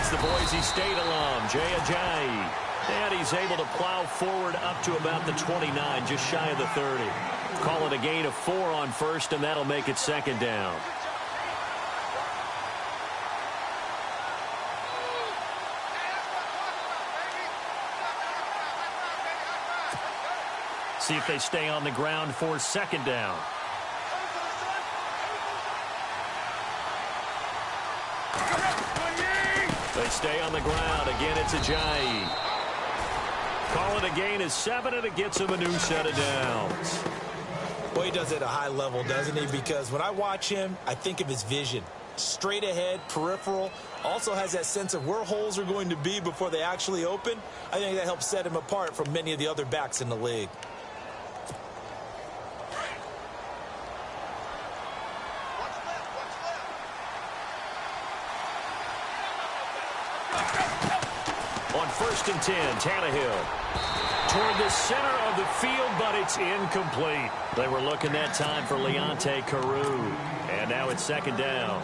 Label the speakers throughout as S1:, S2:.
S1: it's the Boise State alum, Jay Ajayi. And he's able to plow forward up to about the 29, just shy of the 30. Call it a gain of 4 on first, and that'll make it second down. See if they stay on the ground for second down. They stay on the ground. Again, it's Ajayi. Call it a gain of 7, and it gets him a new set of downs.
S2: Well, he does it at a high level, doesn't he? Because when I watch him, I think of his vision. Straight ahead, peripheral. Also has that sense of where holes are going to be before they actually open. I think that helps set him apart from many of the other backs in the league.
S1: On 1st and 10, Tannehill toward the center of the field, but it's incomplete. They were looking that time for Leonte Carew, and now it's second down.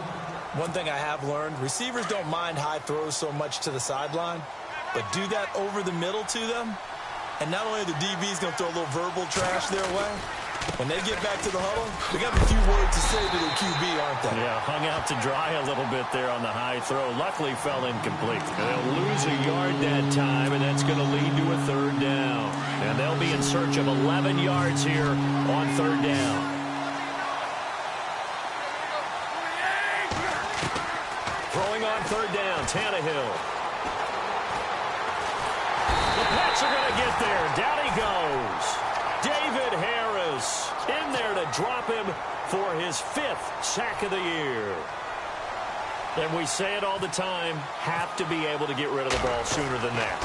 S2: One thing I have learned, receivers don't mind high throws so much to the sideline, but do that over the middle to them, and not only are the DBs going to throw a little verbal trash their way, when they get back to the huddle, they got a few words to say to their QB, aren't they?
S1: Yeah, hung out to dry a little bit there on the high throw. Luckily fell incomplete. They'll lose a yard that time, and that's going to lead to a third down. And they'll be in search of 11 yards here on third down. Throwing on third down, Tannehill. The Pats are going to get there. Down he goes. David Harris in there to drop him for his 5th sack of the year. And we say it all the time, have to be able to get rid of the ball sooner than that.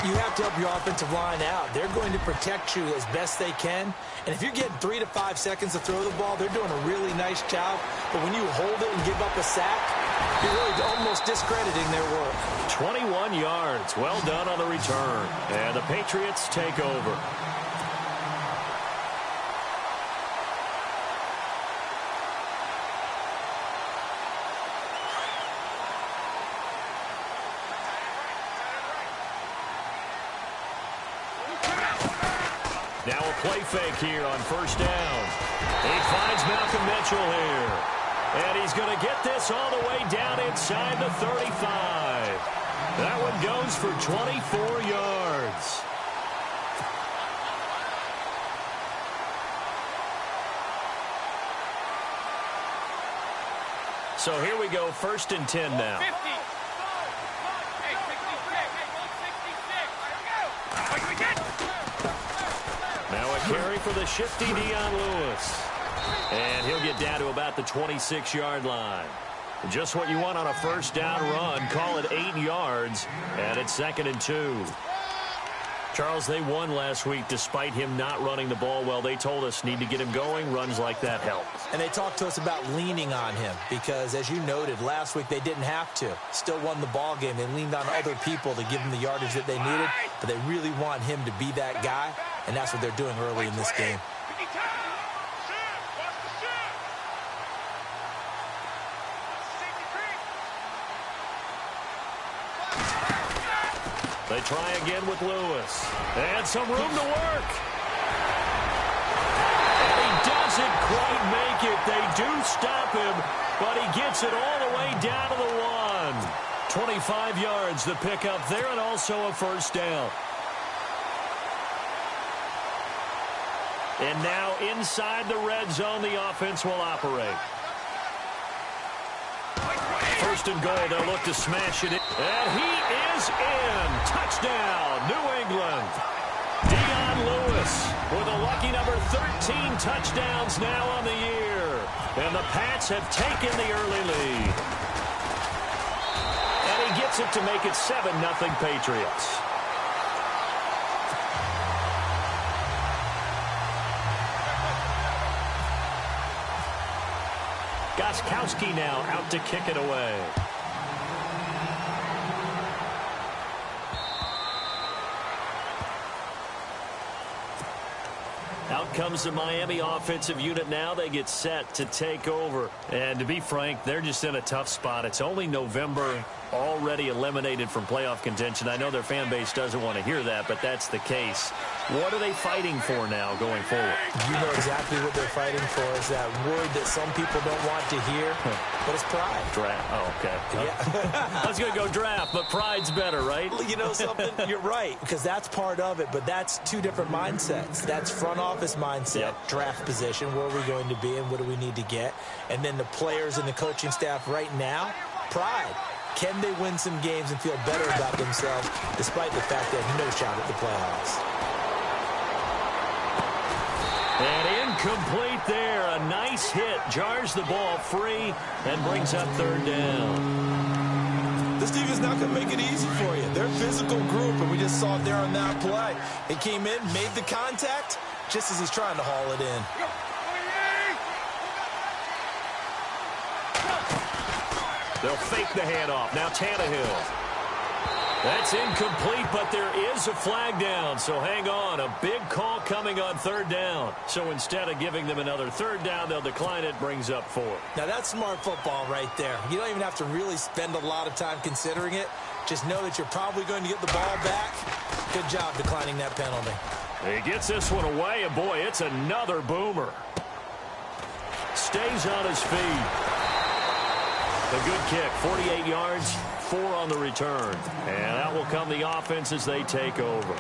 S2: You have to help your offensive line out. They're going to protect you as best they can. And if you're getting 3 to 5 seconds to throw the ball, they're doing a really nice job. But when you hold it and give up a sack, you're really almost discrediting their work.
S1: 21 yards. Well done on the return. And the Patriots take over. Now a play fake here on first down. He finds Malcolm Mitchell here. And he's going to get this all the way down inside the 35. That one goes for 24 yards. So here we go, 1st and 10 now. Carry for the shifty Dion Lewis. And he'll get down to about the 26-yard line. Just what you want on a first down run. Call it 8 yards. And it's 2nd and 2. Charles, they won last week despite him not running the ball well. They told us need to get him going. Runs like that help.
S2: And they talked to us about leaning on him because, as you noted, last week they didn't have to. Still won the ball game. They leaned on other people to give them the yardage that they needed. But they really want him to be that guy. And that's what they're doing early in this game.
S1: They try again with Lewis. And some room to work. And he doesn't quite make it. They do stop him, but he gets it all the way down to the 1. 25 yards the pickup there, and also a first down. And now inside the red zone, the offense will operate. 1st and goal, they'll look to smash it in. And he is in. Touchdown, New England. Dion Lewis with a lucky number 13 touchdowns now on the year. And the Pats have taken the early lead. And he gets it to make it 7-0 Patriots. Gostkowski now out to kick it away. Out comes the Miami offensive unit now. They get set to take over. And to be frank, they're just in a tough spot. It's only November. already eliminated from playoff contention. I know their fan base doesn't want to hear that, but that's the case. What are they fighting for now going forward?
S2: You know exactly what they're fighting for. Is that word that some people don't want to hear, but it's pride.
S1: Draft. Oh, okay.
S2: Yeah.
S1: I was going to go draft, but pride's better, right?
S2: Well, you know something? You're right, because that's part of it, but that's two different mindsets. That's front office mindset, draft position, where are we going to be and what do we need to get? And then the players and the coaching staff right now, pride. Can they win some games and feel better about themselves despite the fact they have no shot at the playoffs?
S1: And incomplete there. A nice hit. Jars the ball free and brings up third down.
S2: This team is not going to make it easy for you. They're a physical group, and we just saw it there on that play. He came in, made the contact, just as he's trying to haul it in.
S1: They'll fake the handoff. Now Tannehill. That's incomplete, but there is a flag down, so hang on. A big call coming on third down. So instead of giving them another third down, they'll decline it, brings up 4.
S2: Now, that's smart football right there. You don't even have to really spend a lot of time considering it. Just know that you're probably going to get the ball back. Good job declining that penalty.
S1: He gets this one away, and boy, it's another boomer. Stays on his feet. A good kick, 48 yards, 4 on the return. And out will come the offense as they take over.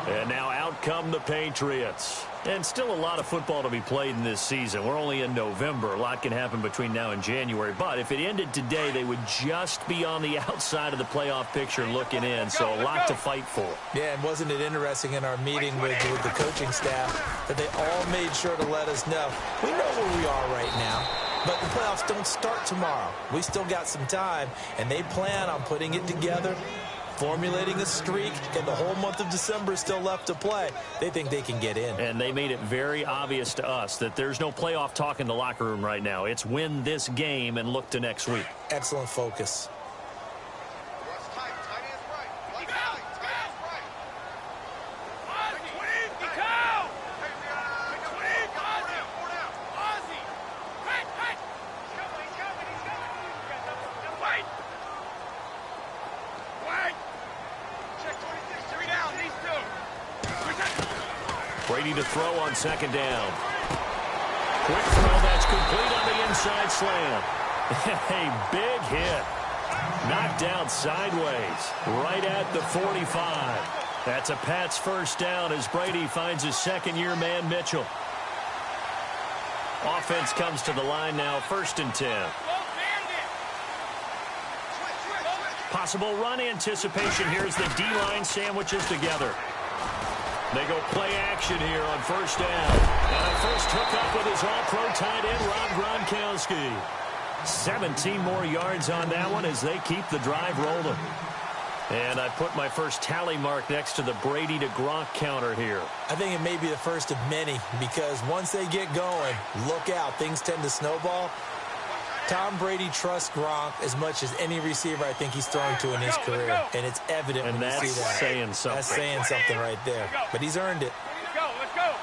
S1: And now out come the Patriots. And still a lot of football to be played in this season. We're only in November. A lot can happen between now and January. But if it ended today, they would just be on the outside of the playoff picture looking in. So a lot to fight for.
S2: Yeah, and wasn't it interesting in our meeting with the coaching staff that they all made sure to let us know, we know where we are right now. But the playoffs don't start tomorrow. We still got some time, and they plan on putting it together, formulating a streak, and the whole month of December is still left to play. They think they can get in.
S1: And they made it very obvious to us that there's no playoff talk in the locker room right now. It's win this game and look to next week.
S2: Excellent focus.
S1: Brady to throw on second down. Quick throw, that's complete on the inside slant. A big hit. Knocked down sideways, right at the 45. That's a Pats first down as Brady finds his second-year man, Mitchell. Offense comes to the line now, 1st and 10. Possible run anticipation here as the D-line sandwiches together. They go play action here on first down. And a first hookup with his all-pro tight end, Rob Gronkowski. 17 more yards on that one as they keep the drive rolling. And I put my first tally mark next to the Brady to Gronk counter here.
S2: I think it may be the first of many because once they get going, look out. Things tend to snowball. Tom Brady trusts Gronk as much as any receiver I think he's thrown to in his career. And it's evident when you see that.
S1: That's saying something.
S2: That's saying something right there. But he's earned it.
S3: Let's go.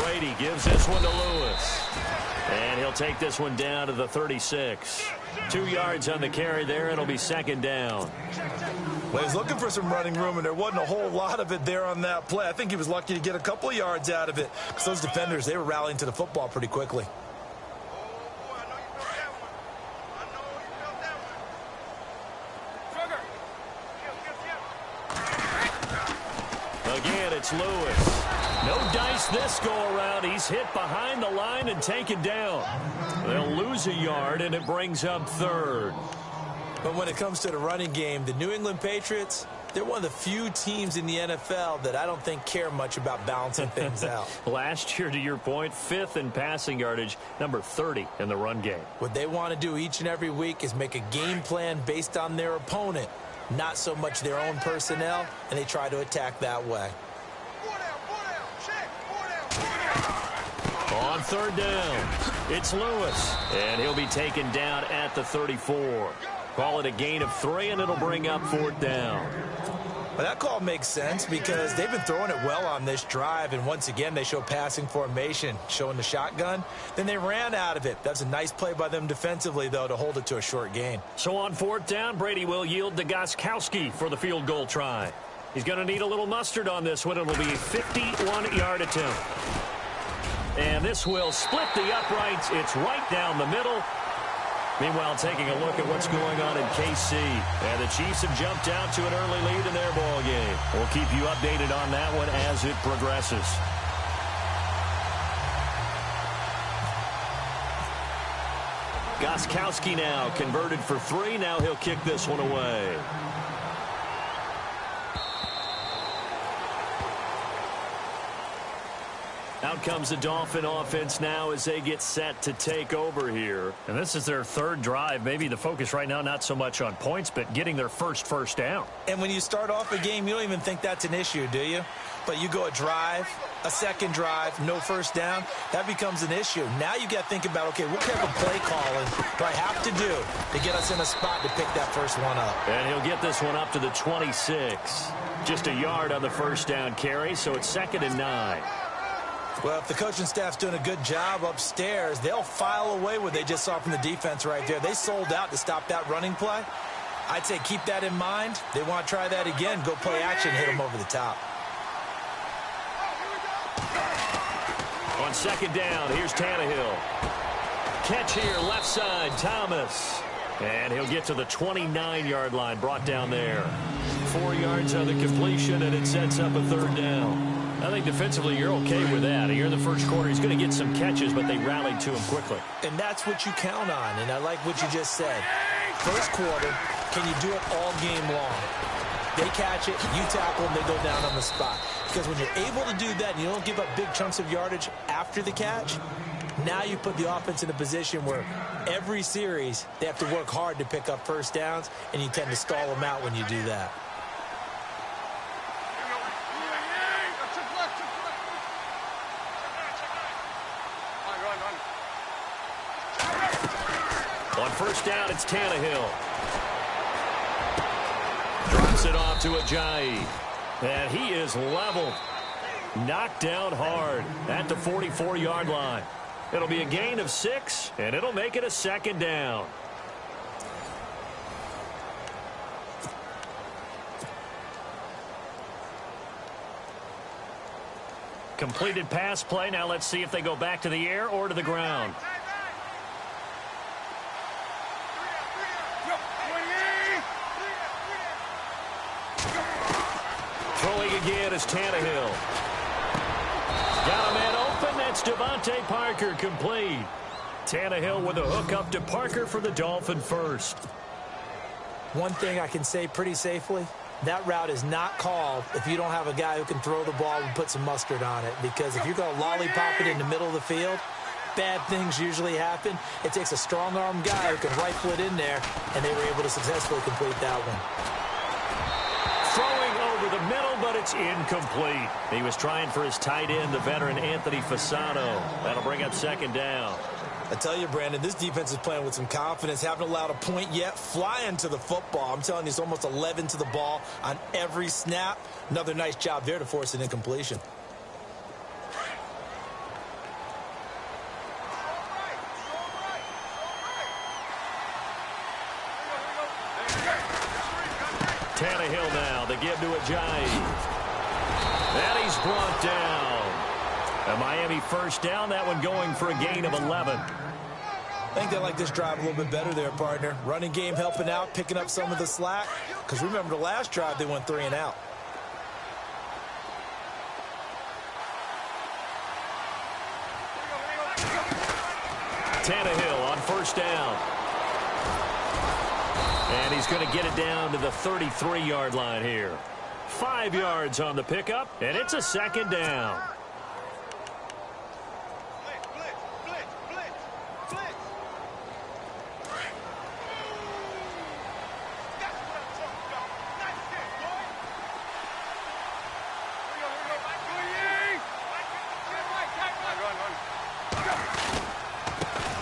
S1: Brady gives this one to Lewis. And he'll take this one down to the 36. 2 yards on the carry there. It'll be second down.
S2: Well, he's looking for some running room, and there wasn't a whole lot of it there on that play. I think he was lucky to get a couple of yards out of it because those defenders, they were rallying to the football pretty quickly.
S1: Again, it's Lewis. No dice this go-around. He's hit behind the line and taken down. They'll lose a yard, and it brings up third.
S2: But when it comes to the running game, the New England Patriots, they're one of the few teams in the NFL that I don't think care much about balancing things out.
S1: Last year, to your point, 5th in passing yardage, number 30 in the run game.
S2: What they want to do each and every week is make a game plan based on their opponent, not so much their own personnel, and they try to attack that way.
S1: On third down, it's Lewis, and he'll be taken down at the 34. Call it a gain of 3, and it'll bring up 4th down.
S2: Well, that call makes sense because they've been throwing it well on this drive, and once again, they show passing formation, showing the shotgun. Then they ran out of it. That's a nice play by them defensively, though, to hold it to a short gain.
S1: So on fourth down, Brady will yield to Gostkowski for the field goal try. He's going to need a little mustard on this one. It'll be a 51-yard attempt. And this will split the uprights. It's right down the middle. Meanwhile, taking a look at what's going on in KC. And the Chiefs have jumped out to an early lead in their ball game. We'll keep you updated on that one as it progresses. Gostkowski now converted for 3. Now he'll kick this one away. Out comes the Dolphin offense now as they get set to take over here. And this is their third drive. Maybe the focus right now not so much on points, but getting their first down.
S2: And when you start off a game, you don't even think that's an issue, do you? But you go a drive, a second drive, no first down, that becomes an issue. Now you got to think about, okay, what kind of play calling do I have to do to get us in a spot to pick that first one up?
S1: And he'll get this one up to the 26. Just a yard on the first down carry, so it's 2nd and 9.
S2: Well, if the coaching staff's doing a good job upstairs, they'll file away what they just saw from the defense right there. They sold out to stop that running play. I'd say keep that in mind. They want to try that again. Go play action, hit them over the top.
S1: On 2nd down, here's Tannehill. Catch here, left side, Thomas. And he'll get to the 29-yard line, brought down there. 4 yards on the completion, and it sets up a 3rd down. I think defensively you're okay with that. Here in the first quarter, he's going to get some catches, but they rallied to him quickly.
S2: And that's what you count on, and I like what you just said. First quarter, can you do it all game long? They catch it, you tackle them, they go down on the spot. Because when you're able to do that and you don't give up big chunks of yardage after the catch, now you put the offense in a position where every series they have to work hard to pick up first downs, and you tend to stall them out when you do that.
S1: On first down, it's Tannehill. Drops it off to Ajayi. And he is leveled. Knocked down hard at the 44-yard line. It'll be a gain of 6, and it'll make it a 2nd down. Completed pass play. Now let's see if they go back to the air or to the ground. Throwing again is Tannehill. Got a man open. That's Devontae Parker, complete. Tannehill with a hook up to Parker for the Dolphin first.
S2: One thing I can say pretty safely, that route is not called if you don't have a guy who can throw the ball and put some mustard on it. Because if you're going to lollipop it in the middle of the field, bad things usually happen. It takes a strong-arm guy who can rifle it in there, and they were able to successfully complete that one.
S1: Throwing over the middle, but it's incomplete. He was trying for his tight end, the veteran Anthony Fasano. That'll bring up 2nd down.
S2: I tell you, Brandon, this defense is playing with some confidence. Haven't allowed a point yet. Flying to the football. I'm telling you, it's almost 11 to the ball on every snap. Another nice job there to force an incompletion.
S1: Tannehill now, the give to Ajayi. And he's brought down. A Miami first down, that one going for a gain of 11.
S2: I think they like this drive a little bit better there, partner. Running game helping out, picking up some of the slack. Because remember, the last drive, they went 3 and out.
S1: Tannehill on first down. And he's going to get it down to the 33-yard line here. 5 yards on the pickup, and it's a 2nd down.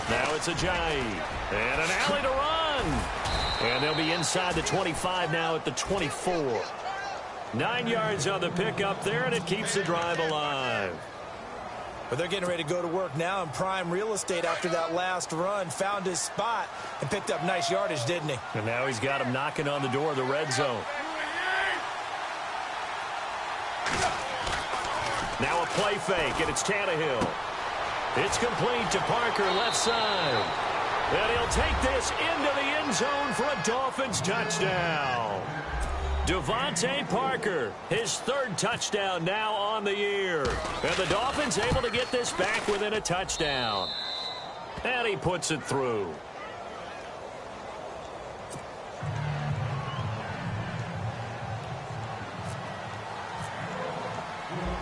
S1: Now it's Ajayi. And an alley to run. And they'll be inside the 25 now at the 24. 9 yards on the pickup there, and it keeps the drive alive.
S2: But they're getting ready to go to work now in prime real estate after that last run. Found his spot and picked up nice yardage, didn't he?
S1: And now he's got him knocking on the door of the red zone. Now a play fake, and it's Tannehill. It's complete to Parker, left side. And he'll take this into the end zone for a Dolphins touchdown. Devontae Parker, his third touchdown now on the year. And the Dolphins able to get this back within a touchdown. And he puts it through.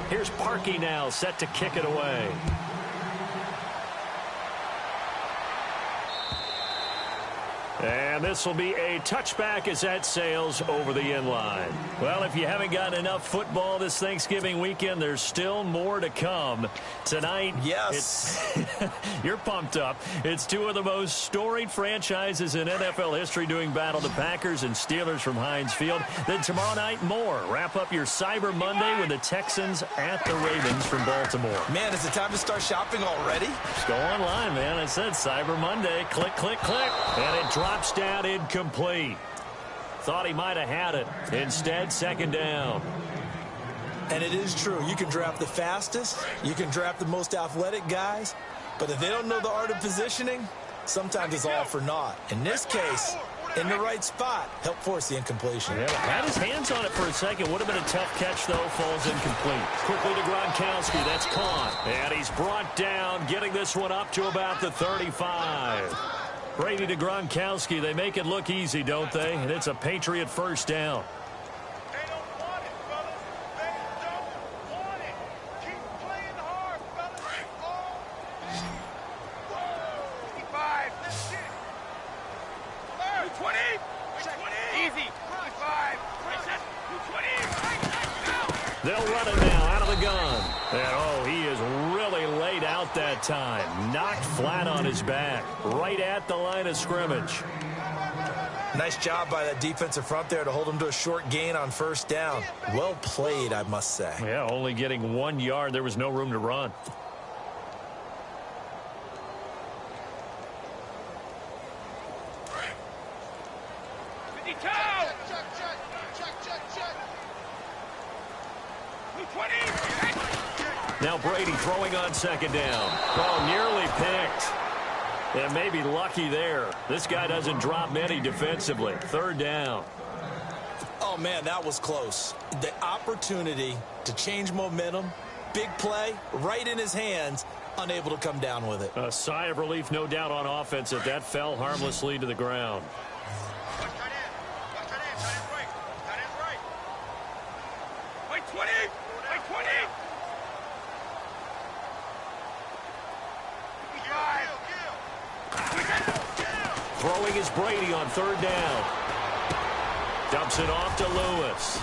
S1: Here's Parkey now, set to kick it away. And this will be a touchback as that sails over the end line. Well, if you haven't gotten enough football this Thanksgiving weekend, there's still more to come. Tonight,
S2: yes,
S1: you're pumped up. It's two of the most storied franchises in NFL history doing battle, the Packers and Steelers from Heinz Field. Then tomorrow night, more. Wrap up your Cyber Monday with the Texans at the Ravens from Baltimore.
S2: Man, is it time to start shopping already?
S1: Just go online, man. I said Cyber Monday. Click, click, click. And it drops down incomplete. Thought he might have had it. Instead, second down.
S2: And it is true. You can draft the fastest. You can draft the most athletic guys. But if they don't know the art of positioning, sometimes it's all for naught. In this case, in the right spot, help force the incompletion.
S1: Yeah, had his hands on it for a second. Would have been a tough catch, though. Falls incomplete. Quickly to Gronkowski. That's caught. And he's brought down, getting this one up to about the 35. Brady to Gronkowski. They make it look easy, don't they? And it's a Patriot first down.
S3: They don't want it, fellas. They don't want it. Keep playing hard, fellas. Oh. 55. That's it. 20. 20. Easy. 25. 20.
S1: They'll run it now out of the gun. And, he is really laid out that time. Knocked flat on his back. Right at the line of scrimmage.
S2: Nice job by that defensive front there to hold him to a short gain on first down. Well played, I must say.
S1: Yeah, only getting 1 yard. There was no room to run. Now Brady throwing on second down. Nearly picked. And maybe lucky there. This guy doesn't drop many defensively. Third down.
S2: Oh, man, that was close. The opportunity to change momentum, big play, right in his hands, unable to come down with it.
S1: A sigh of relief, no doubt, on offense if that fell harmlessly to the ground. Throwing is Brady on third down. Dumps it off to Lewis.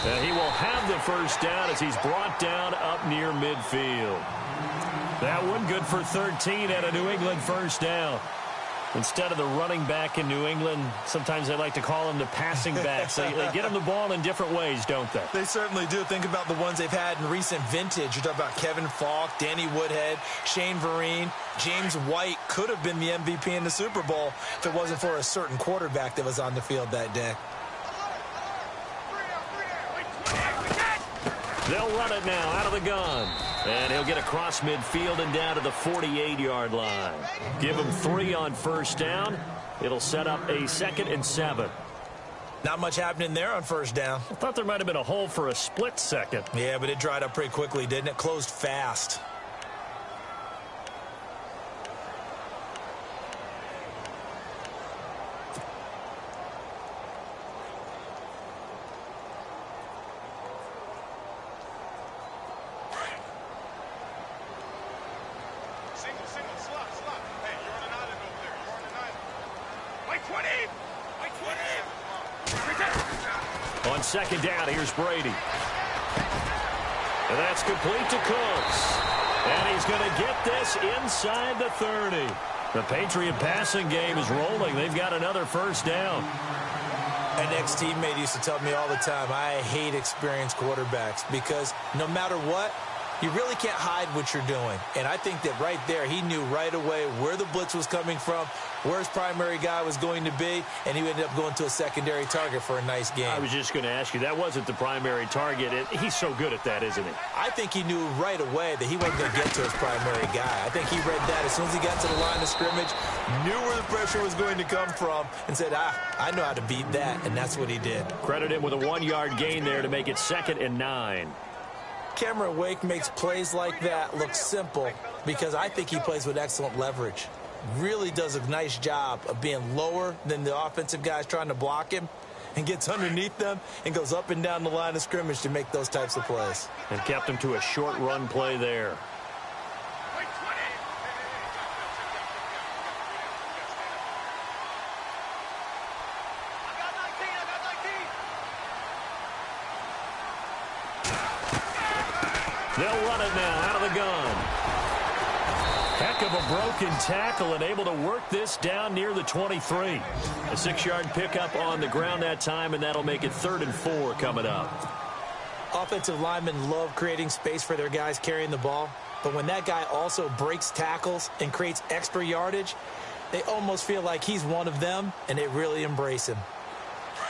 S1: And he will have the first down as he's brought down up near midfield. That one good for 13 at a New England first down. Instead of the running back in New England, sometimes they like to call them the passing backs. They get them the ball in different ways, don't they?
S2: They certainly do. Think about the ones they've had in recent vintage. You're talking about Kevin Falk, Danny Woodhead, Shane Vereen. James White could have been the MVP in the Super Bowl if it wasn't for a certain quarterback that was on the field that day.
S1: They'll run it now out of the gun. And he'll get across midfield and down to the 48-yard line. Give him 3 on first down. It'll set up a 2nd and 7.
S2: Not much happening there on first down.
S1: I thought there might have been a hole for a split second.
S2: Yeah, but it dried up pretty quickly, didn't it? Closed fast.
S1: On second down, here's Brady. And that's complete to Cooks. And he's going to get this inside the 30. The Patriot passing game is rolling. They've got another first down.
S2: An ex-teammate used to tell me all the time, I hate experienced quarterbacks because no matter what, you really can't hide what you're doing. And I think that right there, he knew right away where the blitz was coming from, where his primary guy was going to be, and he ended up going to a secondary target for a nice game.
S1: I was just going to ask you, that wasn't the primary target. He's so good at that, isn't he?
S2: I think he knew right away that he wasn't going to get to his primary guy. I think he read that as soon as he got to the line of scrimmage, knew where the pressure was going to come from, and said, I know how to beat that, and that's what he did.
S1: Credit him with a 1-yard gain there to make it 2nd and 9.
S2: Cameron Wake makes plays like that look simple because I think he plays with excellent leverage. Really does a nice job of being lower than the offensive guys trying to block him and gets underneath them and goes up and down the line of scrimmage to make those types of plays.
S1: And kept him to a short run play there. They'll run it now out of the gun. Heck of a broken tackle and able to work this down near the 23. A 6-yard pickup on the ground that time, and that'll make it 3rd and 4 coming up.
S2: Offensive linemen love creating space for their guys carrying the ball, but when that guy also breaks tackles and creates extra yardage, they almost feel like he's one of them, and they really embrace him.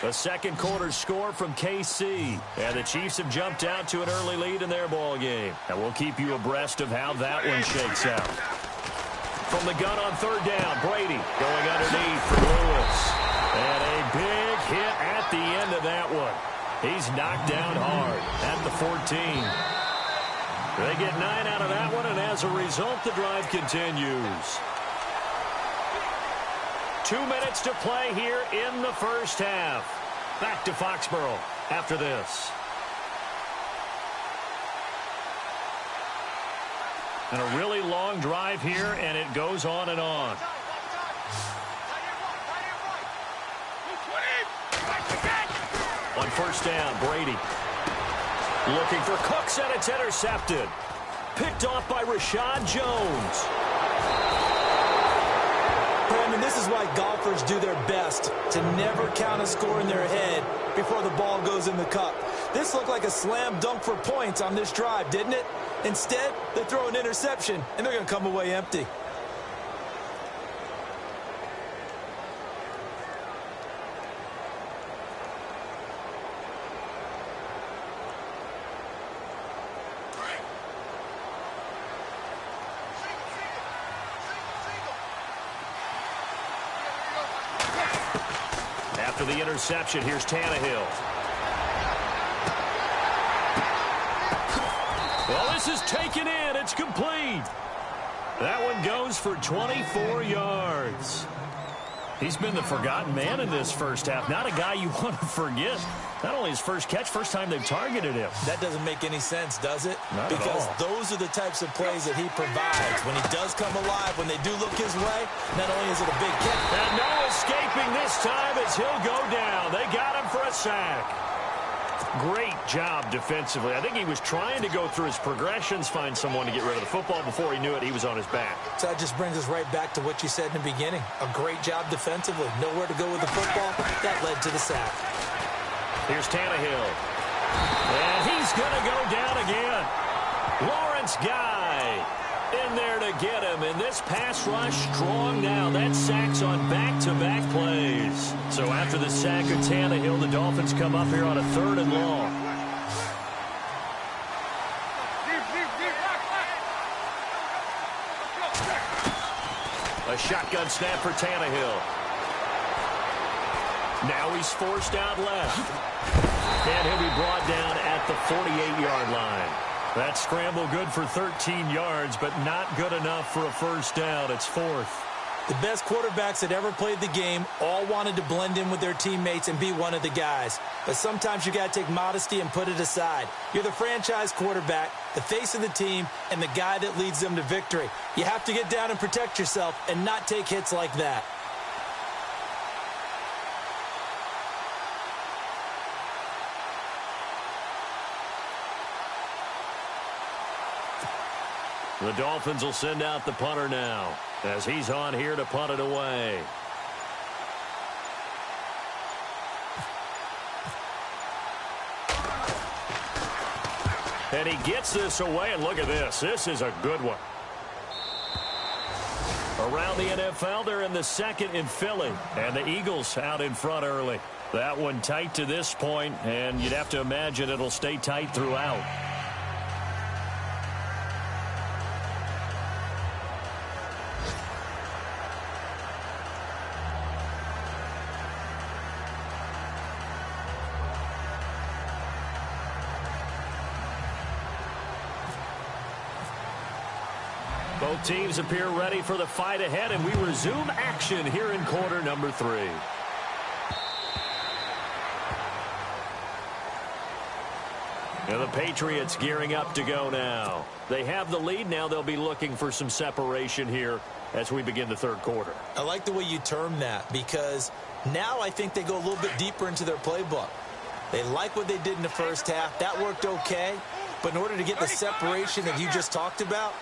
S1: A second quarter score from KC. And the Chiefs have jumped out to an early lead in their ball game. And we'll keep you abreast of how that one shakes out. From the gun on 3rd down, Brady going underneath for Lewis. And a big hit at the end of that one. He's knocked down hard at the 14. They get 9 out of that one, and as a result, the drive continues. 2 minutes to play here in the first half. Back to Foxborough after this. And a really long drive here, and it goes on and on. On 1st down, Brady looking for Cooks, and it's intercepted. Picked off by Rashad Jones.
S2: Brandon, this is why golfers do their best to never count a score in their head before the ball goes in the cup. This looked like a slam dunk for points on this drive, didn't it? Instead, they throw an interception, and they're going to come away empty.
S1: After the interception, here's Tannehill. Well, this is taken in. It's complete. That one goes for 24 yards. He's been the forgotten man in this first half. Not a guy you want to forget. Not only his first catch, first time they've targeted him.
S2: That doesn't make any sense, does it?
S1: Not
S2: because
S1: at all.
S2: those are the types of plays that he provides. When he does come alive, when they do look his way, not only is it a big catch.
S1: And no escaping this time as he'll go down. They got him for a sack. Great job defensively. I think he was trying to go through his progressions, find someone to get rid of the football. Before he knew it, he was on his back.
S2: So that just brings us right back to what you said in the beginning. A great job defensively. Nowhere to go with the football. That led to the sack.
S1: Here's Tannehill. And he's going to go down again. Lawrence Guy in there to get him. And this pass rush strong now. That sack's on back-to-back plays. So after the sack of Tannehill, the Dolphins come up here on a 3rd and long. A shotgun snap for Tannehill. Now he's forced out left. And he'll be brought down at the 48-yard line. That scramble good for 13 yards, but not good enough for a first down. It's 4th.
S2: The best quarterbacks that ever played the game all wanted to blend in with their teammates and be one of the guys. But sometimes you got to take modesty and put it aside. You're the franchise quarterback, the face of the team, and the guy that leads them to victory. You have to get down and protect yourself and not take hits like that.
S1: The Dolphins will send out the punter now as he's on here to punt it away. And he gets this away, and look at this. This is a good one. Around the NFL, they're in the second in Philly, and the Eagles out in front early. That one tight to this point, and you'd have to imagine it'll stay tight throughout. Both teams appear ready for the fight ahead, and we resume action here in quarter number 3. And the Patriots gearing up to go now. They have the lead. Now they'll be looking for some separation here as we begin the third quarter.
S2: I like the way you term that, because now I think they go a little bit deeper into their playbook. They like what they did in the first half. That worked okay. But in order to get the separation that you just talked about,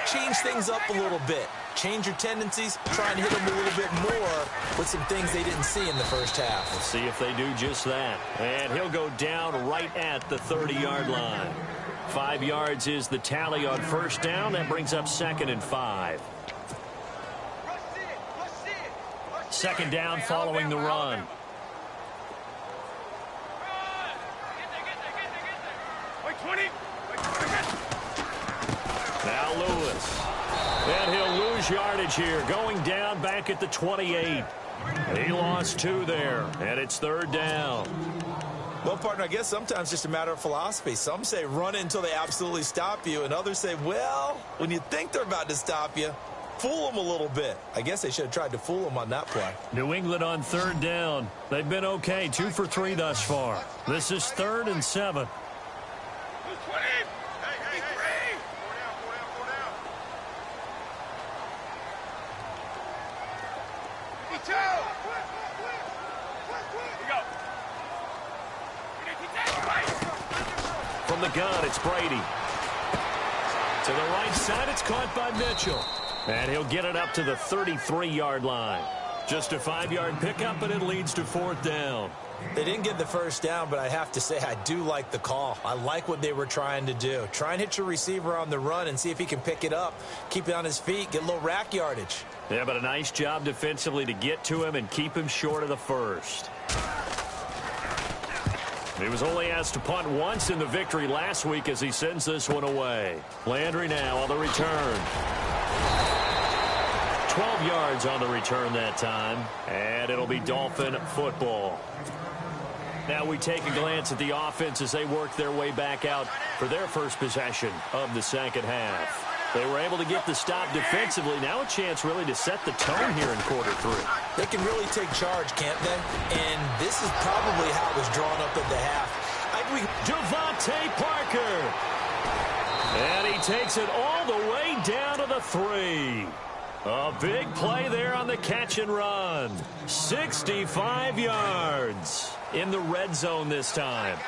S2: change things up a little bit. Change your tendencies, try and hit them a little bit more with some things they didn't see in the first half.
S1: We'll see if they do just that. And he'll go down right at the 30-yard line. 5 yards is the tally on first down. That brings up 2nd and 5. Second down following the run. Now Lewis. And he'll lose yardage here. Going down back at the 28. He lost 2 there. And it's 3rd down.
S2: Well, partner, I guess sometimes it's just a matter of philosophy. Some say run it until they absolutely stop you. And others say, well, when you think they're about to stop you, fool them a little bit. I guess they should have tried to fool them on that play.
S1: New England on 3rd down. They've been okay. 2 for 3 thus far. This is 3rd and 7. From the gun, it's Brady. To the right side, it's caught by Mitchell. And he'll get it up to the 33-yard line. Just a 5-yard pickup, and it leads to 4th down.
S2: They didn't get the first down, but I have to say I do like the call. I like what they were trying to do. Try and hit your receiver on the run and see if he can pick it up, keep it on his feet, get a little rack yardage.
S1: Yeah, but a nice job defensively to get to him and keep him short of the first. He was only asked to punt once in the victory last week as he sends this one away. Landry now on the return. 12 yards on the return that time, and it'll be Dolphin football. Now we take a glance at the offense as they work their way back out for their first possession of the second half. They were able to get the stop defensively. Now a chance really to set the tone here in quarter 3.
S2: They can really take charge, can't they? And this is probably how it was drawn up at the half.
S1: Devontae Parker. And he takes it all the way down to the 3. A big play there on the catch and run. 65 yards in the red zone this time.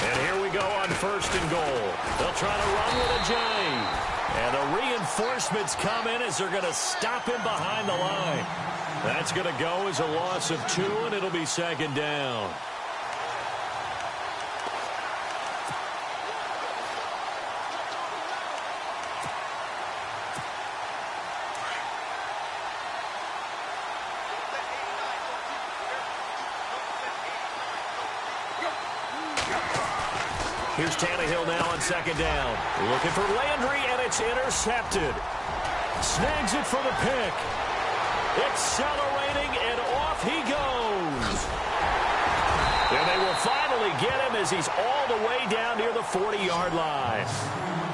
S1: And here we go on 1st and goal. They'll try to run with a J. And the reinforcements come in as they're going to stop him behind the line. That's going to go as a loss of 2, and it'll be 2nd down. Here's Tannehill now on 2nd down. Looking for Landry, and it's intercepted. Snags it for the pick. Accelerating, and off he goes. And they will finally get him as he's all the way down near the 40-yard line.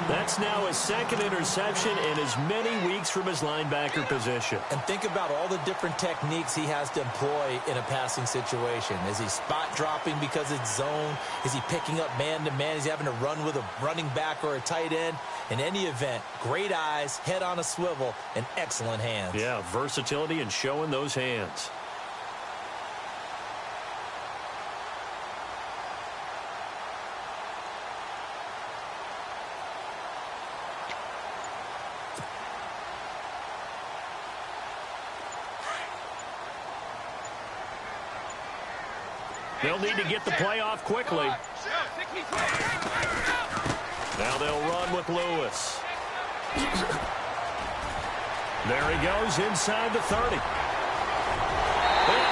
S1: That's now his 2nd interception in as many weeks from his linebacker position.
S2: And think about all the different techniques he has to employ in a passing situation. Is he spot dropping because it's zone? Is he picking up man-to-man? Is he having to run with a running back or a tight end? In any event, great eyes, head on a swivel, and excellent hands.
S1: Yeah, versatility and showing those hands. They'll need to get the play off quickly. Now they'll run with Lewis. There he goes inside the 30. All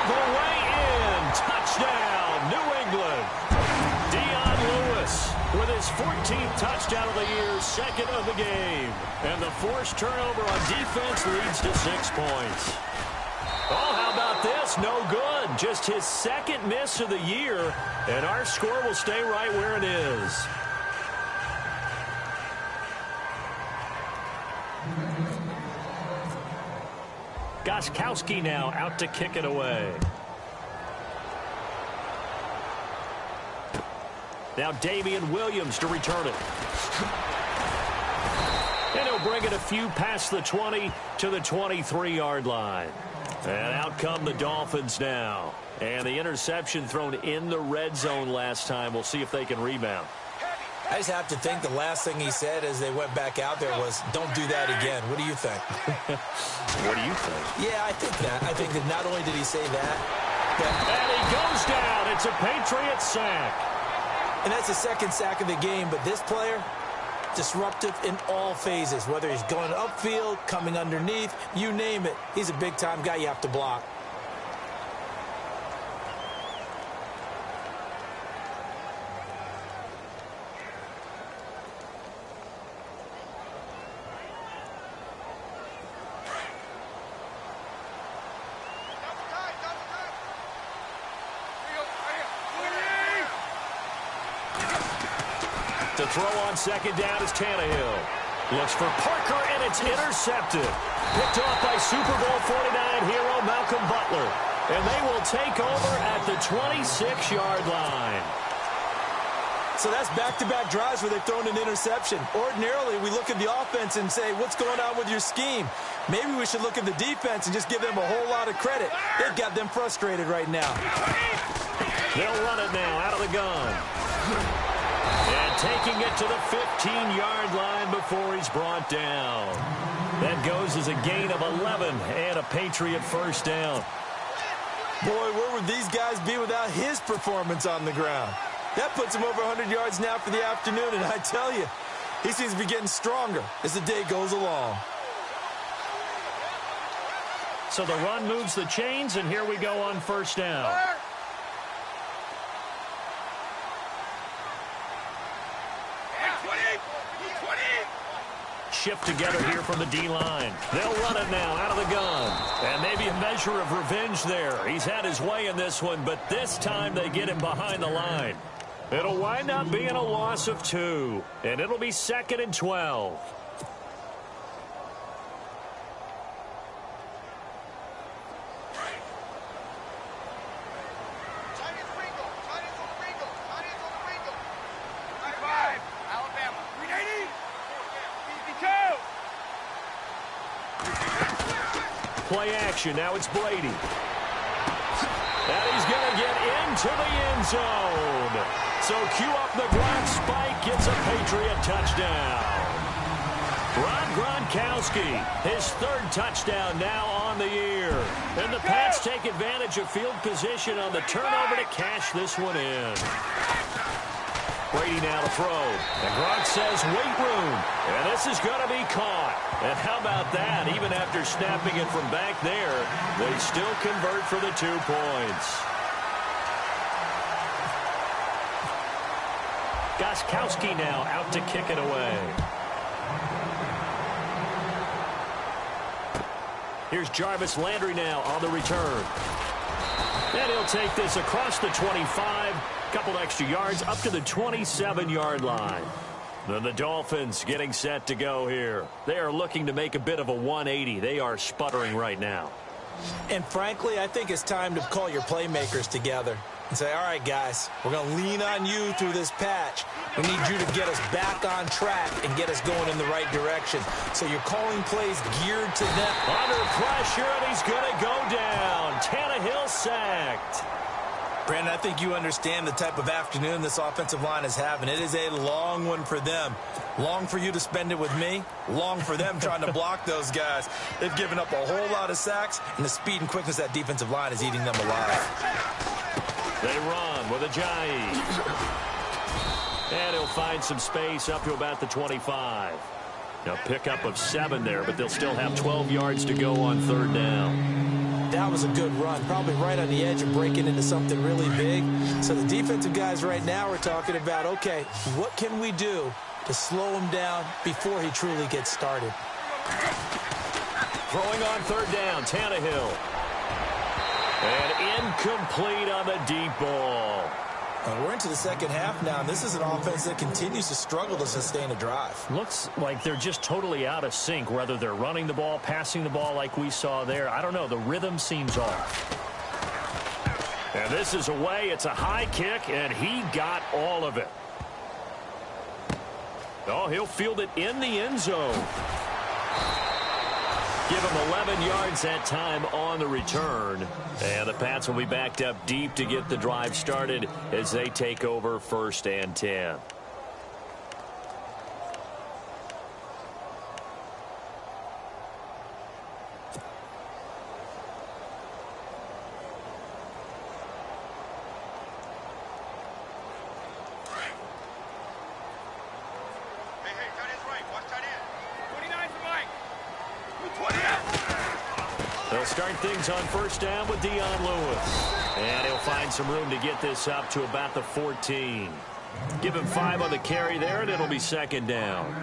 S1: the way in. Touchdown, New England. Lewis with his 14th touchdown of the year, second of the game. And the forced turnover on defense leads to 6 points. Oh, how about this? No good. Just his second miss of the year, and our score will stay right where it is. Gostkowski now out to kick it away. Now Damian Williams to return it. And he'll bring it a few past the 20 to the 23-yard line. And out come the Dolphins now. And the interception thrown in the red zone last time. We'll see if they can rebound.
S2: I just have to think the last thing he said as they went back out there was, don't do that again. What do you think?
S1: What do you think?
S2: Yeah, I think that. I think that not only did he say that, but...
S1: And he goes down. It's a Patriots sack.
S2: And that's the second sack of the game, but this player, disruptive in all phases, whether he's going upfield, coming underneath, you name it. He's a big-time guy you have to block.
S1: To throw on second down is Tannehill. Looks for Parker, and it's intercepted. Picked off by Super Bowl 49 hero Malcolm Butler. And they will take over at the 26-yard line.
S2: So that's back-to-back drives where they've thrown an interception. Ordinarily, we look at the offense and say, what's going on with your scheme? Maybe we should look at the defense and just give them a whole lot of credit. They've got them frustrated right now.
S1: They'll run it now out of the gun. And taking it to the 15-yard line before he's brought down. That goes as a gain of 11 and a Patriot first down.
S2: Boy, where would these guys be without his performance on the ground? That puts him over 100 yards now for the afternoon, and I tell you, he seems to be getting stronger as the day goes along.
S1: So the run moves the chains, and here we go on first down. Shift together here from the D-line. They'll run it now out of the gun. And maybe a measure of revenge there. He's had his way in this one, but this time they get him behind the line. It'll wind up being a loss of 2, and it'll be 2nd and 12. Play action. Now it's Brady. And he's going to get into the end zone. So cue up the Gronk spike. Gets a Patriot touchdown. Rob Gronkowski, his 3rd touchdown now on the year. And the Pats take advantage of field position on the turnover to cash this one in. Brady now to throw. And Gronk says, wait room. And this is going to be caught. And how about that? Even after snapping it from back there, they still convert for the 2 points. Gostkowski now out to kick it away. Here's Jarvis Landry now on the return. And he'll take this across the 25. Couple extra yards up to the 27-yard line. Then the Dolphins getting set to go here. They are looking to make a bit of a 180. They are sputtering right now.
S2: And frankly, I think it's time to call your playmakers together and say, all right, guys, we're going to lean on you through this patch. We need you to get us back on track and get us going in the right direction. So you're calling plays geared to them.
S1: Under pressure, and he's going to go down. Tannehill sacked.
S2: Brandon, I think you understand the type of afternoon this offensive line is having. It is a long one for them. Long for you to spend it with me. Long for them trying to block those guys. They've given up a whole lot of sacks, and the speed and quickness of that defensive line is eating them alive.
S1: They run with Ajayi. And he'll find some space up to about the 25. Now pickup of 7 there, but they'll still have 12 yards to go on third down.
S2: That was a good run, probably right on the edge of breaking into something really big. So the defensive guys right now are talking about, okay, what can we do to slow him down before he truly gets started?
S1: Throwing on third down, Tannehill. And incomplete on the deep ball.
S2: We're into the second half now, and this is an offense that continues to struggle to sustain a drive.
S1: Looks like they're just totally out of sync, whether they're running the ball, passing the ball like we saw there. I don't know. The rhythm seems off. And this is away. It's a high kick, and he got all of it. Oh, he'll field it in the end zone. Give him 11 yards that time on the return. And the Pats will be backed up deep to get the drive started as they take over 1st and 10. They'll start things on 1st down with Dion Lewis. And he'll find some room to get this up to about the 14. Give him 5 on the carry there, and it'll be 2nd down.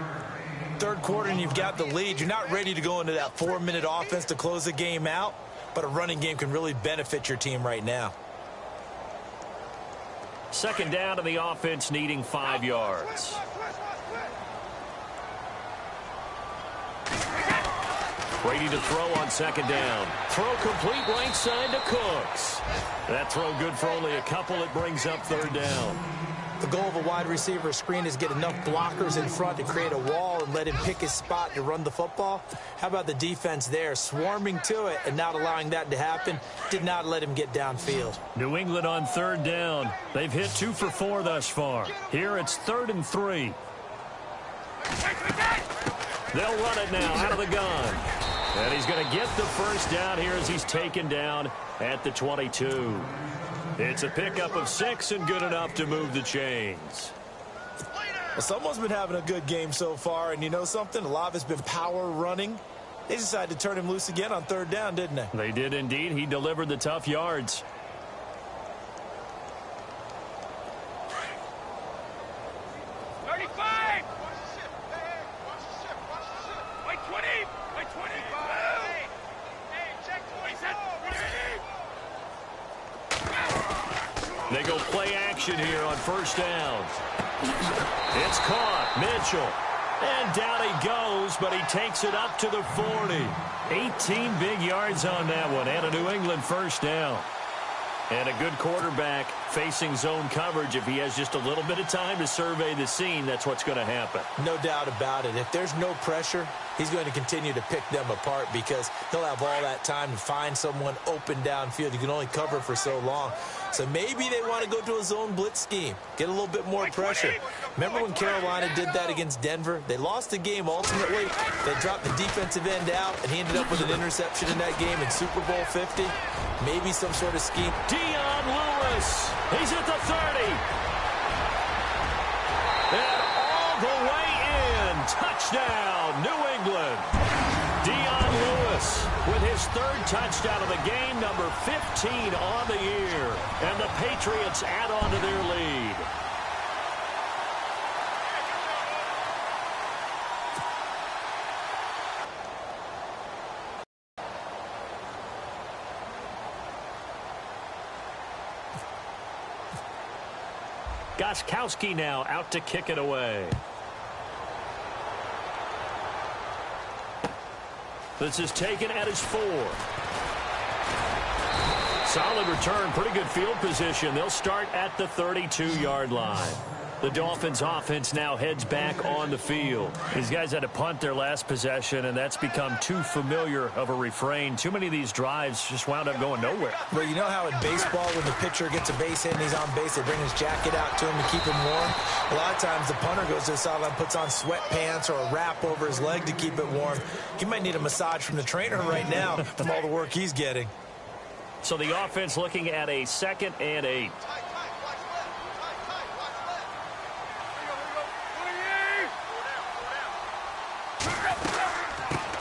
S2: Third quarter, and you've got the lead. You're not ready to go into that 4-minute offense to close the game out, but a running game can really benefit your team right now.
S1: 2nd down, and the offense needing 5 yards. Brady to throw on 2nd down. Throw complete right side to Cooks. That throw good for only a couple. It brings up 3rd down.
S2: The goal of a wide receiver screen is get enough blockers in front to create a wall and let him pick his spot to run the football. How about the defense there, swarming to it and not allowing that to happen? Did not let him get downfield.
S1: New England on 3rd down. They've hit 2 for 4 thus far. Here it's 3rd and 3. They'll run it now out of the gun. And he's going to get the 1st down here as he's taken down at the 22. It's a pickup of 6 and good enough to move the chains.
S2: Well, someone's been having a good game so far, and you know something? A lot of it's been power running. They decided to turn him loose again on 3rd down, didn't they?
S1: They did indeed. He delivered the tough yards. They go play action here on 1st down. It's caught. Mitchell. And down he goes, but he takes it up to the 40. 18 big yards on that one, and a New England 1st down. And a good quarterback facing zone coverage. If he has just a little bit of time to survey the scene, that's what's going to happen.
S2: No doubt about it. If there's no pressure, he's going to continue to pick them apart because he'll have all that time to find someone open downfield. You can only cover for so long. So maybe they want to go to a zone blitz scheme, get a little bit more pressure. Remember when Carolina did that against Denver? They lost the game ultimately. They dropped the defensive end out, and he ended up with an interception in that game in Super Bowl 50. Maybe some sort of scheme.
S1: Dion Lewis. He's at the 30. And all the way in. Touchdown, New England. Dion Lewis with his 3rd touchdown of the game, number 15 on the year. And the Patriots add on to their lead. Gostkowski now out to kick it away. This is taken at his 4. Solid return, pretty good field position. They'll start at the 32-yard line. The Dolphins offense now heads back on the field. These guys had to punt their last possession, and that's become too familiar of a refrain. Too many of these drives just wound up going nowhere.
S2: Well, you know how in baseball when the pitcher gets a base hit and he's on base, they bring his jacket out to him to keep him warm? A lot of times the punter goes to the sideline, puts on sweatpants or a wrap over his leg to keep it warm. He might need a massage from the trainer right now from all the work he's getting.
S1: So the offense looking at a 2nd and 8.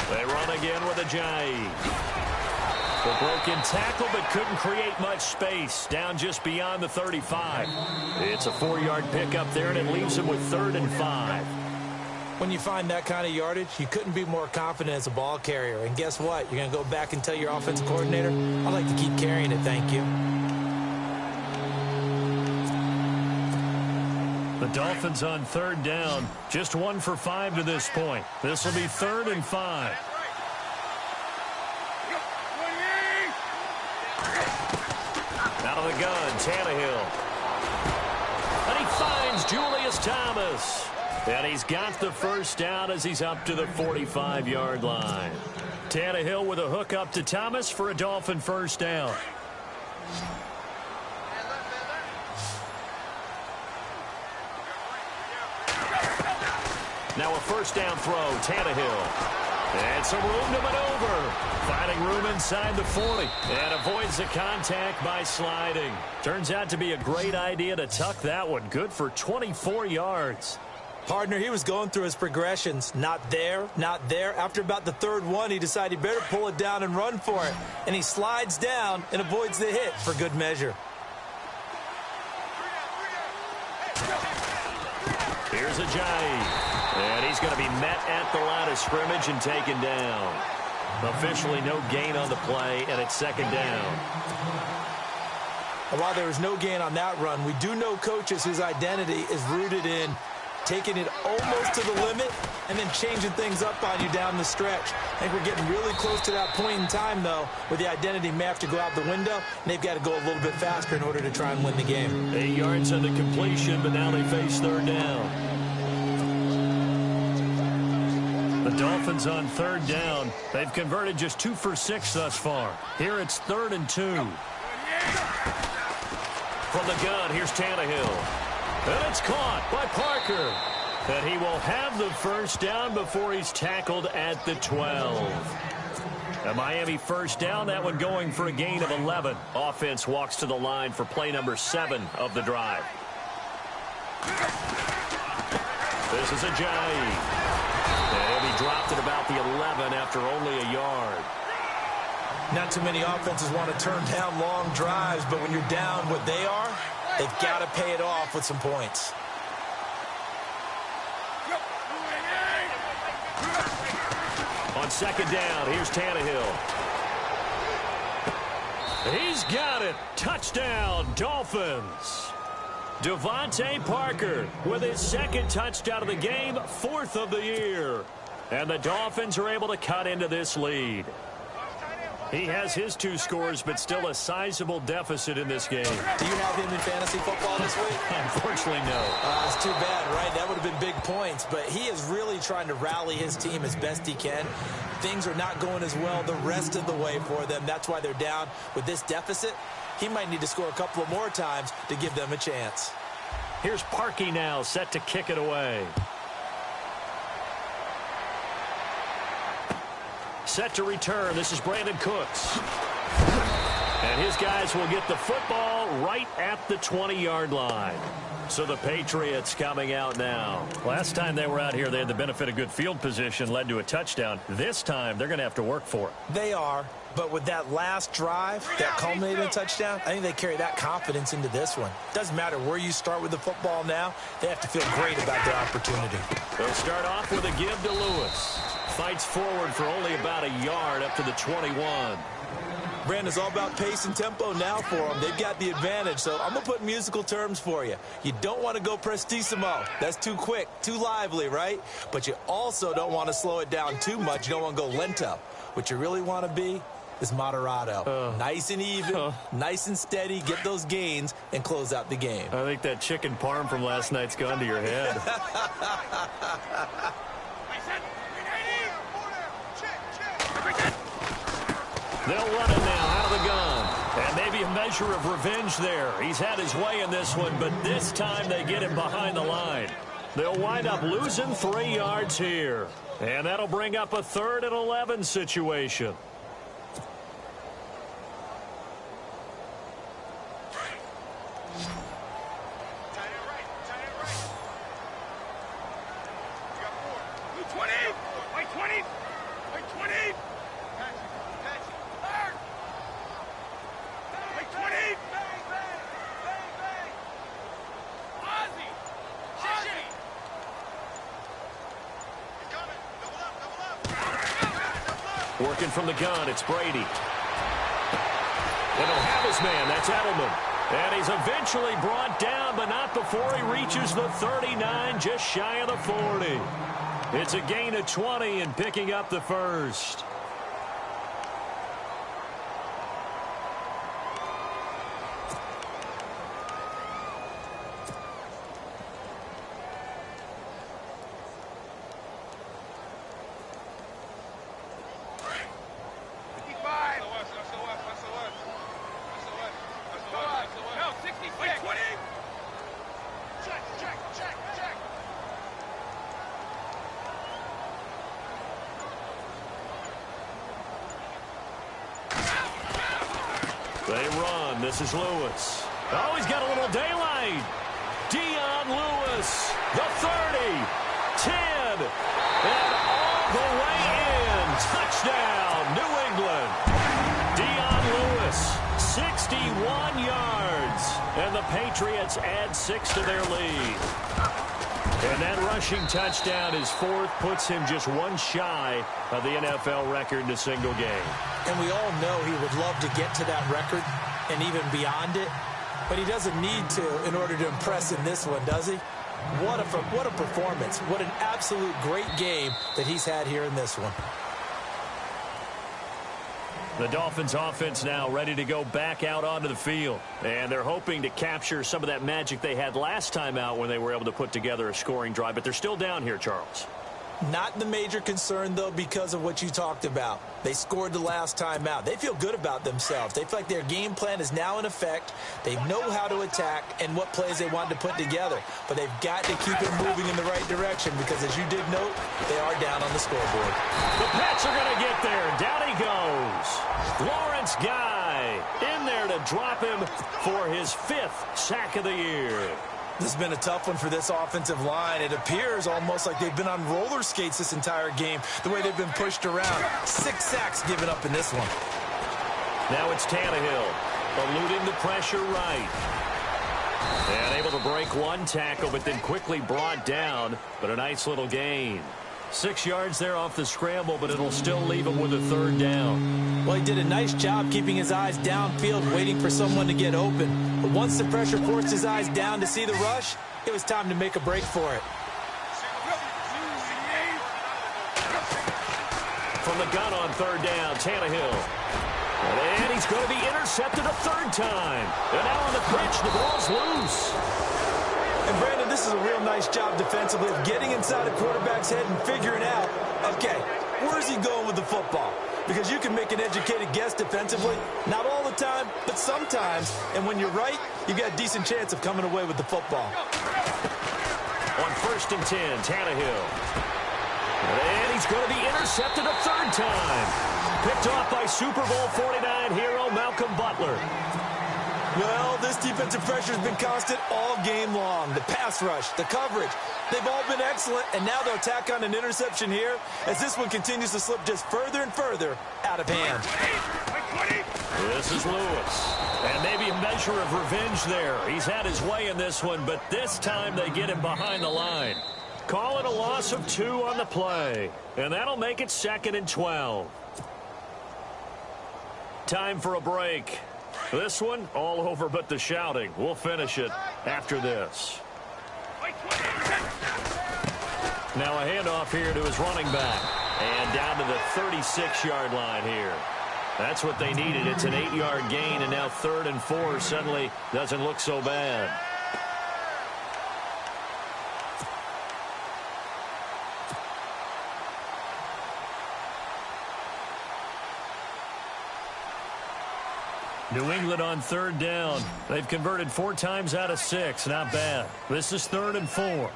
S1: They run again with a Ajayi. The broken tackle, but couldn't create much space. Down just beyond the 35. It's a 4-yard pickup there, and it leaves him with 3rd and 5.
S2: When you find that kind of yardage, you couldn't be more confident as a ball carrier. And guess what? You're going to go back and tell your offensive coordinator, I'd like to keep carrying it, thank you.
S1: The Dolphins on 3rd down. Just 1 for 5 to this point. This will be 3rd and 5. Out of the gun, Tannehill. And he finds Julius Thomas. And he's got the 1st down as he's up to the 45-yard line. Tannehill with a hook up to Thomas for a Dolphin 1st down. Now a 1st down throw, Tannehill. And some room to maneuver. Finding room inside the 40. And avoids the contact by sliding. Turns out to be a great idea to tuck that one. Good for 24 yards.
S2: Partner, he was going through his progressions. Not there, not there. After about the 3rd one, he decided he better pull it down and run for it. And he slides down and avoids the hit for good measure.
S1: Here's Ajayi. And he's going to be met at the line of scrimmage and taken down. Officially no gain on the play, and it's 2nd down.
S2: While there was no gain on that run, we do know coaches whose identity is rooted in taking it almost to the limit and then changing things up on you down the stretch. I think we're getting really close to that point in time, though, where the identity may have to go out the window, and they've got to go a little bit faster in order to try and win the game.
S1: 8 yards on the completion, but now they face 3rd down. The Dolphins on 3rd down. They've converted just 2 for 6 thus far. Here it's 3rd and 2. From the gun, here's Tannehill. And it's caught by Parker. And he will have the 1st down before he's tackled at the 12. A Miami 1st down, that one going for a gain of 11. Offense walks to the line for play number 7 of the drive. This is Ajayi. And he'll be dropped at about the 11 after only a yard.
S2: Not too many offenses want to turn down long drives, but when you're down what they are, they've got to pay it off with some points.
S1: On 2nd down, here's Tannehill. He's got it. Touchdown, Dolphins. Devontae Parker with his 2nd touchdown of the game, 4th of the year. And the Dolphins are able to cut into this lead. He has his 2 scores, but still a sizable deficit in this game.
S2: Do you have him in fantasy football this week?
S1: Unfortunately, no.
S2: It's too bad, right? That would have been big points. But he is really trying to rally his team as best he can. Things are not going as well the rest of the way for them. That's why they're down with this deficit. He might need to score a couple of more times to give them a chance.
S1: Here's Parkey now, set to kick it away. Set to return. This is Brandon Cooks. And his guys will get the football right at the 20-yard line. So the Patriots coming out now. Last time they were out here, they had the benefit of good field position, led to a touchdown. This time, they're going to have to work for it.
S2: They are. But with that last drive that culminated in a touchdown, I think they carry that confidence into this one. Doesn't matter where you start with the football now. They have to feel great about their opportunity.
S1: They'll start off with a give to Lewis. Fights forward for only about a yard up to the 21.
S2: Brandon, it's all about pace and tempo now for them. They've got the advantage, so I'm going to put musical terms for you. You don't want to go prestissimo. That's too quick, too lively, right? But you also don't want to slow it down too much. You don't want to go lento. What you really want to be is moderato. Nice and even, nice and steady, get those gains, and close out the game.
S1: I think that chicken parm from last night's gone to your head. They'll run it now out of the gun. And maybe a measure of revenge there. He's had his way in this one, but this time they get him behind the line. They'll wind up losing 3 yards here. And that'll bring up a 3rd and 11 situation. Working from the gun, it's Brady. And he'll have his man. That's Edelman. And he's eventually brought down, but not before he reaches the 39, just shy of the 40. It's a gain of 20 and picking up the first. They run. This is Lewis. Oh, he's got a little daylight. Dion Lewis, the 30, 10, and all the way in. Touchdown, New England. Dion Lewis, 61 yards. And the Patriots add 6 to their lead. And that rushing touchdown, his fourth, puts him just one shy of the NFL record in a single game.
S2: And we all know he would love to get to that record and even beyond it, but he doesn't need to in order to impress in this one, does he? What a performance. What an absolute great game that he's had here in this one.
S1: The Dolphins offense now ready to go back out onto the field. And they're hoping to capture some of that magic they had last time out when they were able to put together a scoring drive. But they're still down here, Charles.
S2: Not the major concern, though, because of what you talked about. They scored the last time out. They feel good about themselves. They feel like their game plan is now in effect. They know how to attack and what plays they want to put together. But they've got to keep it moving in the right direction because, as you did note, they are down on the scoreboard.
S1: The Pats are going to get there. Down he goes. Lawrence Guy in there to drop him for his 5th sack of the year.
S2: This has been a tough one for this offensive line. It appears almost like they've been on roller skates this entire game, the way they've been pushed around. 6 sacks given up in this one.
S1: Now it's Tannehill, eluding the pressure right. And able to break one tackle, but then quickly brought down, but a nice little gain. 6 yards there off the scramble, but it'll still leave him with a 3rd down.
S2: Well, he did a nice job keeping his eyes downfield, waiting for someone to get open. But once the pressure forced his eyes down to see the rush, it was time to make a break for it.
S1: From the gun on 3rd down, Tannehill. And he's going to be intercepted a 3rd time. And now on the pitch, the ball's loose.
S2: And, Brandon, this is a real nice job defensively of getting inside a quarterback's head and figuring out, okay, where's he going with the football? Because you can make an educated guess defensively. Not all the time, but sometimes. And when you're right, you've got a decent chance of coming away with the football.
S1: On 1st and 10, Tannehill. And he's going to be intercepted a 3rd time. Picked off by Super Bowl 49 hero Malcolm Butler.
S2: Well, this defensive pressure has been constant all game long. The pass rush, the coverage, they've all been excellent, and now they'll tack on an interception here as this one continues to slip just further and further out of hand.
S1: This is Lewis, and maybe a measure of revenge there. He's had his way in this one, but this time they get him behind the line. Call it a loss of 2 on the play, and that'll make it 2nd and 12. Time for a break. This one, all over but the shouting. We'll finish it after this. Now a handoff here to his running back. And down to the 36-yard line here. That's what they needed. It's an 8-yard gain, and now 3rd and 4 suddenly doesn't look so bad. New England on 3rd down. They've converted 4 times out of 6. Not bad. This is 3rd and 4.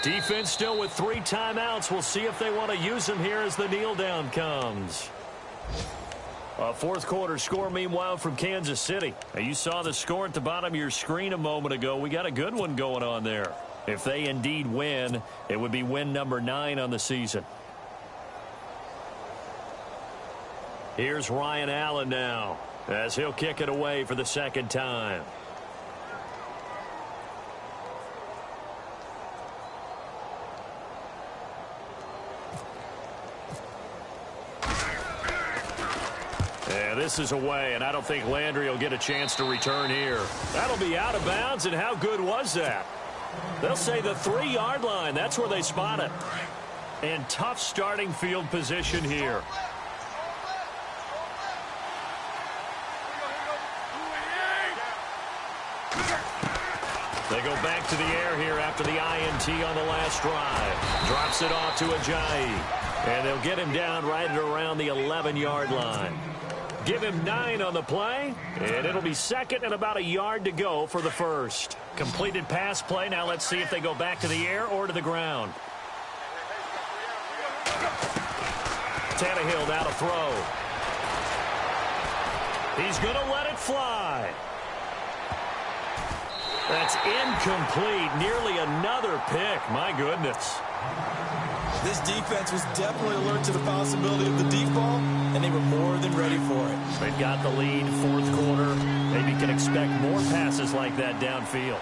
S1: Defense still with 3 timeouts. We'll see if they want to use them here as the kneel down comes. A 4th quarter score, meanwhile, from Kansas City. Now, you saw the score at the bottom of your screen a moment ago. We got a good one going on there. If they indeed win, it would be win number 9 on the season. Here's Ryan Allen now, as he'll kick it away for the second time. Yeah, this is away, and I don't think Landry will get a chance to return here. That'll be out of bounds, and how good was that? They'll say the 3-yard line. That's where they spot it. And tough starting field position here. They go back to the air here after the INT on the last drive. Drops it off to Ajayi. And they'll get him down right at around the 11-yard line. Give him 9 on the play, and it'll be second and about a yard to go for the first. Completed pass play. Now let's see if they go back to the air or to the ground. Tannehill now to throw. He's going to let it fly. That's incomplete. Nearly another pick. My goodness.
S2: This defense was definitely alert to the possibility of the deep ball, and they were more than ready for it.
S1: They've got the lead, fourth quarter. Maybe can expect more passes like that downfield.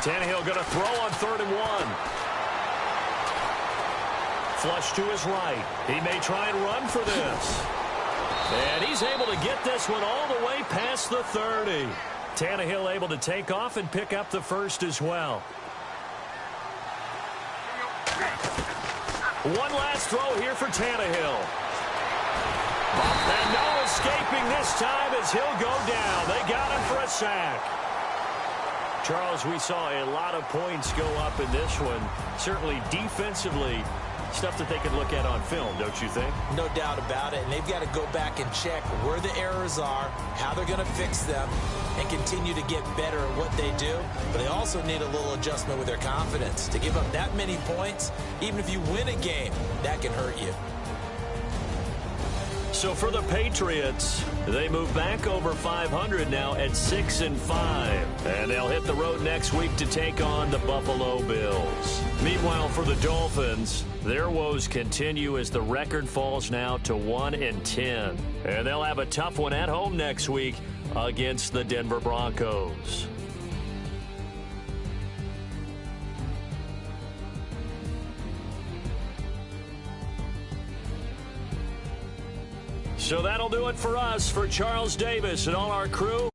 S1: Tannehill going to throw on 3rd and 1. Flush to his right. He may try and run for this. And he's able to get this one all the way past the 30. Tannehill able to take off and pick up the first as well. One last throw here for Tannehill. And no escaping this time as he'll go down. They got him for a sack. Charles, we saw a lot of points go up in this one. Certainly defensively, stuff that they can look at on film, don't you think?
S2: No doubt about it. And they've got to go back and check where the errors are, how they're going to fix them, and continue to get better at what they do. But they also need a little adjustment with their confidence. To give up that many points, even if you win a game, that can hurt you.
S1: So for the Patriots, they move back over 500 now at 6-5. And they'll hit the road next week to take on the Buffalo Bills. Meanwhile, for the Dolphins, their woes continue as the record falls now to 1-10. And they'll have a tough one at home next week against the Denver Broncos. So that'll do it for us. For Charles Davis and all our crew.